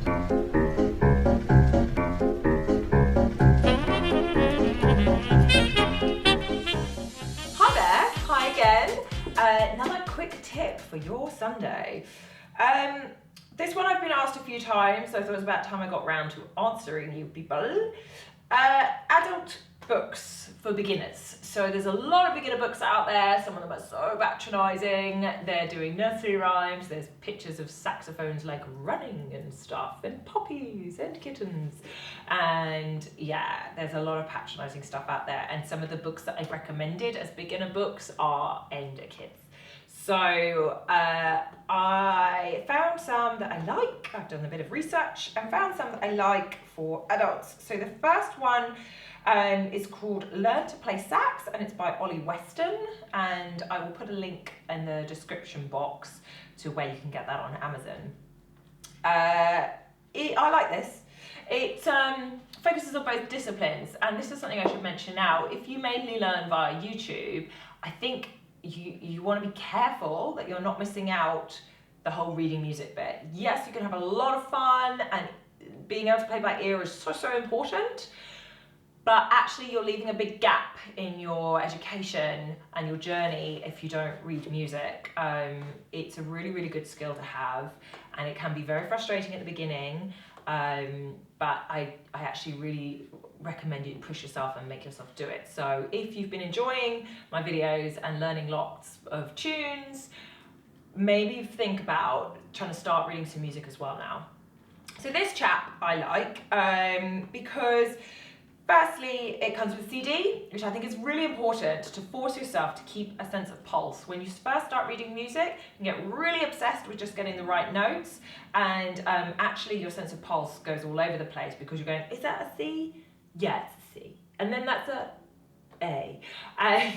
Hi there, hi again. Another quick tip for your Sunday. This one I've been asked a few times, so I thought it was about time I got round to answering you people. Adult books for beginners. So there's a lot of beginner books out there. Some of them are so patronising. They're doing nursery rhymes. There's pictures of saxophones like running and stuff, and puppies and kittens. And yeah, there's a lot of patronising stuff out there. And some of the books that I've recommended as beginner books are aimed at kids. So I found some that I like. I've done a bit of research and found some that I like for adults. So the first one is called Learn to Play Sax, and it's by OLLIE WESTON, and I will put a link in the description box to where you can get that on Amazon. I like this. It focuses on both disciplines, and this is something I should mention now. If you mainly learn via YouTube, I think you want to be careful that you're not missing out the whole reading music bit. Yes, you can have a lot of fun, and being able to play by ear is so important, but actually you're leaving a big gap in your education and your journey if you don't read music. It's a really good skill to have, and it can be very frustrating at the beginning, but I actually really recommend you to push yourself and make yourself do it. So if you've been enjoying my videos and learning lots of tunes, maybe think about trying to start reading some music as well now. So this chap I like because firstly, it comes with a CD, which I think is really important to force yourself to keep a sense of pulse. When you first start reading music, you get really obsessed with just getting the right notes, and actually your sense of pulse goes all over the place because you're going, is that a C? Yeah, it's a C. And then that's a A. And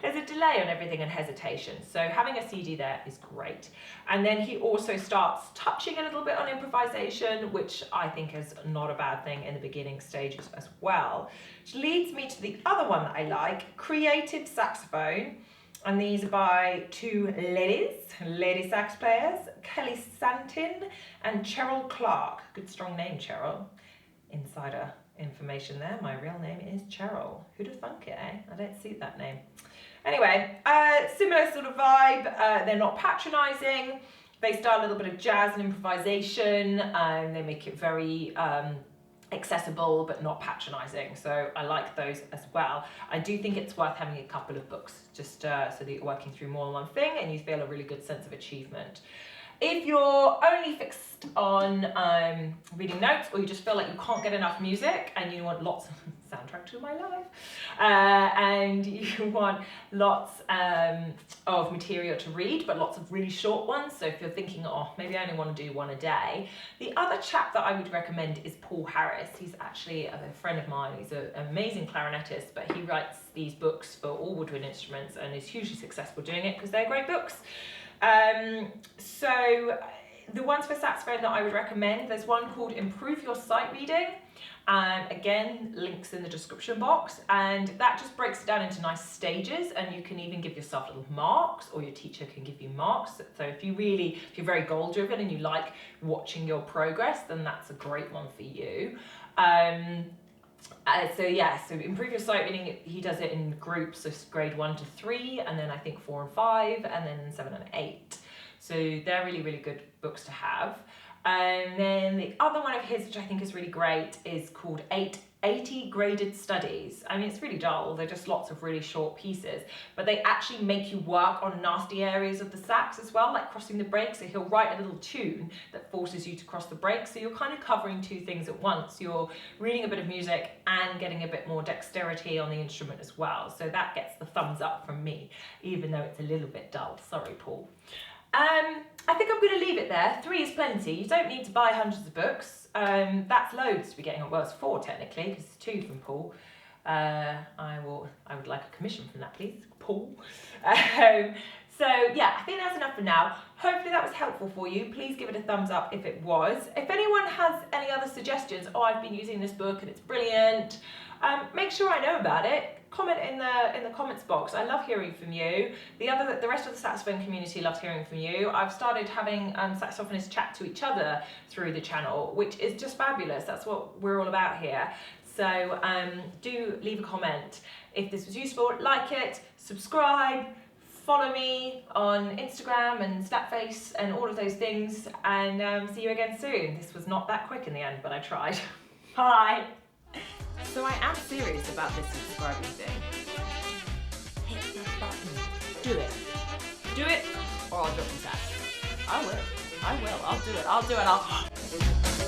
there's a delay on everything and hesitation. So having a CD there is great. And then he also starts touching a little bit on improvisation, which I think is not a bad thing in the beginning stages as well. Which leads me to the other one that I like, Creative Saxophone. And these are by two lady sax players, Kelly SANTIN and CHERYL CLARKE. Good strong name, CHERYL. Insider information there. My real name is CHERYL. Who'd have thunk it, eh? I don't see that name. Anyway, similar sort of vibe. They're not patronising. They start a little bit of jazz and improvisation, and they make it very accessible but not patronising. So I like those as well. I do think it's worth having a couple of books just so that you're working through more than one thing and you feel a really good sense of achievement. If you're only fixed on reading notes, or you just feel like you can't get enough music and you want lots of soundtrack to my life, and you want lots of material to read, but lots of really short ones, so if you're thinking, oh, maybe I only want to do one a day, the other chap that I would recommend is Paul Harris. He's actually a friend of mine. He's an amazing clarinetist, but he writes these books for all woodwind instruments and is hugely successful doing it because they're great books. So the ones for saxophone that I would recommend, there's one called Improve Your Sight Reading. Again, links in the description box, and that just breaks it down into nice stages, and you can even give yourself little marks, or your teacher can give you marks. So if you're very goal driven and you like watching your progress, then that's a great one for you. So Improve Your Sight Reading, he does it in groups of grade 1 to 3, and then I think 4 and 5, and then 7 and 8. So they're really good books to have. And then the other one of his, which I think is really great, is called 80 Graded Studies. I mean, it's really dull. They're just lots of really short pieces, but they actually make you work on nasty areas of the sax as well, like crossing the brakes. So he'll write a little tune that forces you to cross the brakes. So you're kind of covering two things at once. You're reading a bit of music and getting a bit more dexterity on the instrument as well. So that gets the thumbs up from me, even though it's a little bit dull. Sorry, Paul. I think I'm going to leave it there. 3 is plenty. You don't need to buy hundreds of books. That's loads to be getting on. Well, it's 4 technically, because it's 2 from Paul. I would like a commission from that, please, Paul. So yeah, I think that's enough for now. Hopefully that was helpful for you. Please give it a thumbs up if it was. If anyone has any other suggestions, oh, I've been using this book and it's brilliant, make sure I know about it. Comment in the comments box. I love hearing from you. The rest of the saxophone community loves hearing from you. I've started having saxophonists chat to each other through the channel, which is just fabulous. That's what we're all about here. So do leave a comment. If this was useful, like it, subscribe, follow me on Instagram and Snapface and all of those things, and see you again soon. This was not that quick in the end, but I tried. Bye. So I am serious about this subscribing thing. Hit that button. Do it. Do it, or I'll drop the sax. I will. I'll do it.